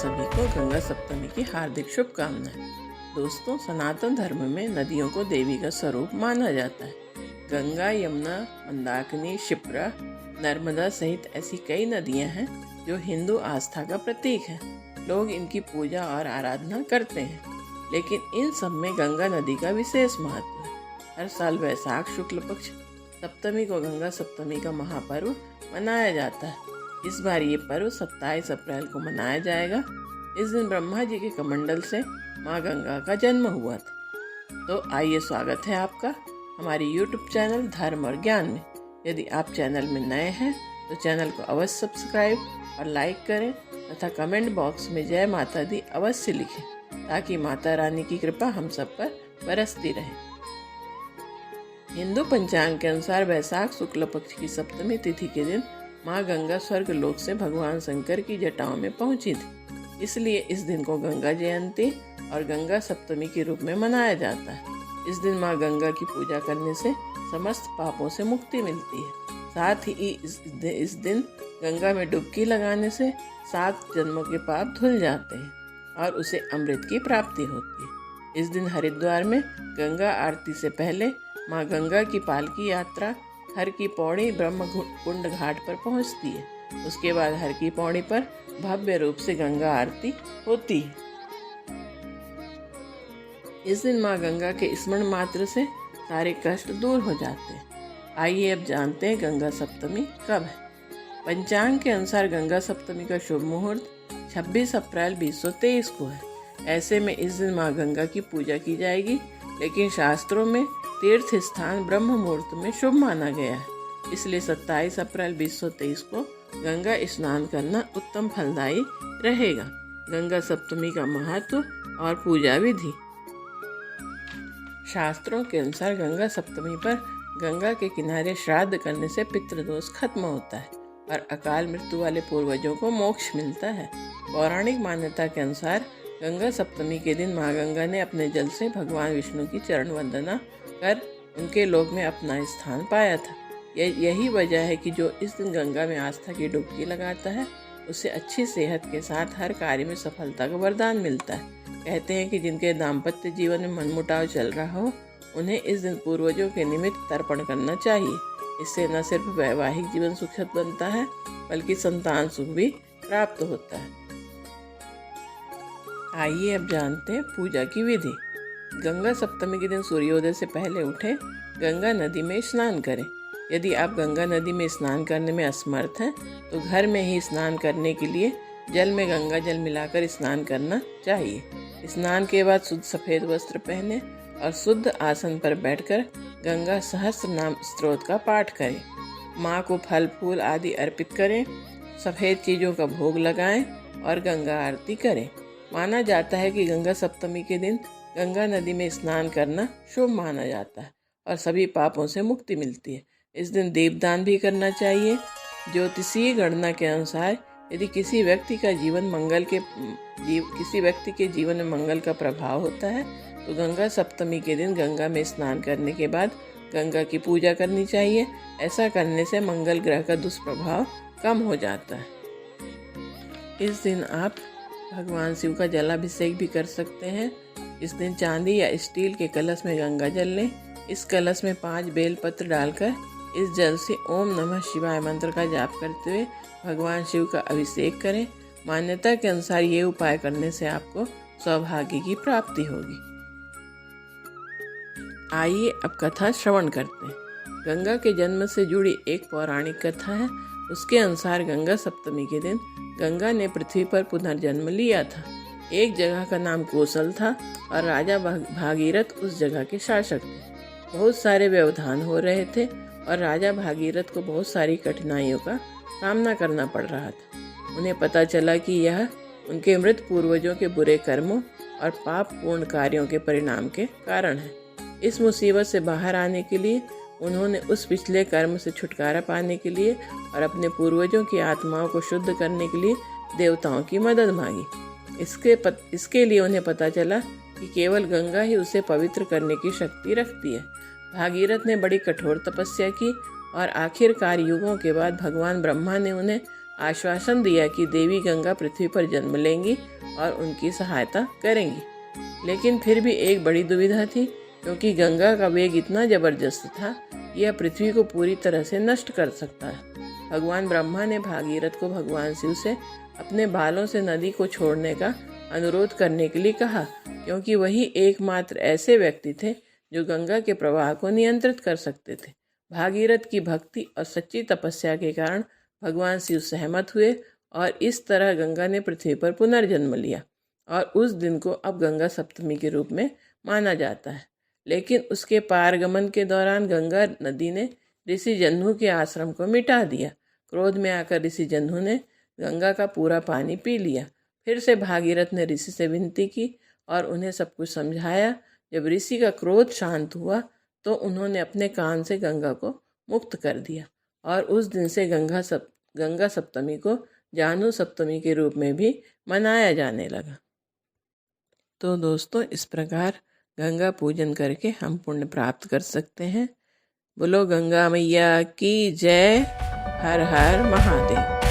सभी को गंगा सप्तमी की हार्दिक शुभकामनाएं। दोस्तों, सनातन धर्म में नदियों को देवी का स्वरूप माना जाता है। गंगा, यमुना, मंदाकिनी, क्षिप्रा, नर्मदा सहित ऐसी कई नदियां हैं जो हिंदू आस्था का प्रतीक हैं। लोग इनकी पूजा और आराधना करते हैं, लेकिन इन सब में गंगा नदी का विशेष महत्व है। हर साल वैशाख शुक्ल पक्ष सप्तमी को गंगा सप्तमी का महापर्व मनाया जाता है। इस बार ये पर्व 27 अप्रैल को मनाया जाएगा। इस दिन ब्रह्मा जी के कमंडल से माँ गंगा का जन्म हुआ था। तो आइए, स्वागत है आपका हमारी YouTube चैनल धर्म और ज्ञान में। यदि आप चैनल में नए हैं तो चैनल को अवश्य सब्सक्राइब और लाइक करें तथा कमेंट बॉक्स में जय माता दी अवश्य लिखें, ताकि माता रानी की कृपा हम सब पर बरसती रहे। हिंदू पंचांग के अनुसार वैशाख शुक्ल पक्ष की सप्तमी तिथि के दिन माँ गंगा स्वर्ग लोक से भगवान शंकर की जटाओं में पहुंची थी। इसलिए इस दिन को गंगा जयंती और गंगा सप्तमी के रूप में मनाया जाता है। इस दिन माँ गंगा की पूजा करने से समस्त पापों से मुक्ति मिलती है। साथ ही इस दिन गंगा में डुबकी लगाने से 7 जन्मों के पाप धुल जाते हैं और उसे अमृत की प्राप्ति होती है। इस दिन हरिद्वार में गंगा आरती से पहले माँ गंगा की पालकी यात्रा हर की पौड़ी ब्रह्म कुंड घाट पर पहुंचती है। उसके बाद हर की पौड़ी पर भव्य रूप से गंगा आरती होती है। इस दिन माँ गंगा के स्मरण मात्र से सारे कष्ट दूर हो जाते हैं। आइए अब जानते हैं गंगा सप्तमी कब है। पंचांग के अनुसार गंगा सप्तमी का शुभ मुहूर्त 26 अप्रैल 2023 को है। ऐसे में इस दिन माँ गंगा की पूजा की जाएगी, लेकिन शास्त्रों में तीर्थ स्थान ब्रह्म मुहूर्त में शुभ माना गया है। इसलिए 27 अप्रैल 2023 को गंगा स्नान करना उत्तम फलदायी रहेगा। गंगा सप्तमी का महत्व और पूजा विधि। शास्त्रों के अनुसार गंगा सप्तमी पर गंगा के किनारे श्राद्ध करने से पितृदोष खत्म होता है और अकाल मृत्यु वाले पूर्वजों को मोक्ष मिलता है। पौराणिक मान्यता के अनुसार गंगा सप्तमी के दिन माँ गंगा ने अपने जल से भगवान विष्णु की चरण वंदना कर उनके लोक में अपना स्थान पाया था। यही वजह है कि जो इस दिन गंगा में आस्था की डुबकी लगाता है, उसे अच्छी सेहत के साथ हर कार्य में सफलता का वरदान मिलता है। कहते हैं कि जिनके दाम्पत्य जीवन में मनमुटाव चल रहा हो, उन्हें इस दिन पूर्वजों के निमित्त तर्पण करना चाहिए। इससे न सिर्फ वैवाहिक जीवन सुखद बनता है, बल्कि संतान सुख भी प्राप्त होता है। आइए अब जानते हैं पूजा की विधि। गंगा सप्तमी के दिन सूर्योदय से पहले उठे गंगा नदी में स्नान करें। यदि आप गंगा नदी में स्नान करने में असमर्थ हैं, तो घर में ही स्नान करने के लिए जल में गंगा जल मिलाकर स्नान करना चाहिए। स्नान के बाद शुद्ध सफ़ेद वस्त्र पहने और शुद्ध आसन पर बैठकर गंगा सहस्त्र नाम स्तोत्र का पाठ करें। माँ को फल फूल आदि अर्पित करें, सफ़ेद चीज़ों का भोग लगाएं और गंगा आरती करें। माना जाता है कि गंगा सप्तमी के दिन गंगा नदी में स्नान करना शुभ माना जाता है और सभी पापों से मुक्ति मिलती है। इस दिन दीपदान भी करना चाहिए। ज्योतिषीय गणना के अनुसार यदि किसी व्यक्ति के जीवन में मंगल का प्रभाव होता है, तो गंगा सप्तमी के दिन गंगा में स्नान करने के बाद गंगा की पूजा करनी चाहिए। ऐसा करने से मंगल ग्रह का दुष्प्रभाव कम हो जाता है। इस दिन आप भगवान शिव का जलाभिषेक भी कर सकते हैं। इस दिन चांदी या स्टील के कलश में गंगा जल लें। इस कलश में 5 बेलपत्र डालकर इस जल से ओम नमः शिवाय मंत्र का जाप करते हुए भगवान शिव का अभिषेक करें। मान्यता के अनुसार ये उपाय करने से आपको सौभाग्य की प्राप्ति होगी। आइए अब कथा श्रवण करते हैं। गंगा के जन्म से जुड़ी एक पौराणिक कथा है। उसके अनुसार गंगा सप्तमी के दिन गंगा ने पृथ्वी पर पुनर्जन्म लिया था। एक जगह का नाम कौशल था और राजा भागीरथ उस जगह के शासक थे। बहुत सारे व्यवधान हो रहे थे और राजा भागीरथ को बहुत सारी कठिनाइयों का सामना करना पड़ रहा था। उन्हें पता चला कि यह उनके मृत पूर्वजों के बुरे कर्मों और पाप पूर्ण कार्यों के परिणाम के कारण है। इस मुसीबत से बाहर आने के लिए उन्होंने उस पिछले कर्म से छुटकारा पाने के लिए और अपने पूर्वजों की आत्माओं को शुद्ध करने के लिए देवताओं की मदद मांगी। इसके लिए उन्हें पता चला कि केवल गंगा ही उसे पवित्र करने की शक्ति रखती है। भागीरथ ने बड़ी कठोर तपस्या की और आखिरकार युगों के बाद भगवान ब्रह्मा ने उन्हें आश्वासन दिया कि देवी गंगा पृथ्वी पर जन्म लेंगी और उनकी सहायता करेंगी। लेकिन फिर भी एक बड़ी दुविधा थी, क्योंकि गंगा का वेग इतना जबरदस्त था, यह पृथ्वी को पूरी तरह से नष्ट कर सकता है। भगवान ब्रह्मा ने भागीरथ को भगवान शिव से अपने बालों से नदी को छोड़ने का अनुरोध करने के लिए कहा, क्योंकि वही एकमात्र ऐसे व्यक्ति थे जो गंगा के प्रवाह को नियंत्रित कर सकते थे। भागीरथ की भक्ति और सच्ची तपस्या के कारण भगवान शिव सहमत हुए और इस तरह गंगा ने पृथ्वी पर पुनर्जन्म लिया और उस दिन को अब गंगा सप्तमी के रूप में माना जाता है। लेकिन उसके पारगमन के दौरान गंगा नदी ने ऋषि जह्नु के आश्रम को मिटा दिया। क्रोध में आकर ऋषि जह्नु ने गंगा का पूरा पानी पी लिया। फिर से भागीरथ ने ऋषि से विनती की और उन्हें सब कुछ समझाया। जब ऋषि का क्रोध शांत हुआ तो उन्होंने अपने कान से गंगा को मुक्त कर दिया और उस दिन से गंगा सप्तमी को जाह्नू सप्तमी के रूप में भी मनाया जाने लगा। तो दोस्तों, इस प्रकार गंगा पूजन करके हम पुण्य प्राप्त कर सकते हैं। बोलो गंगा मैया की जय। हर हर महादेव।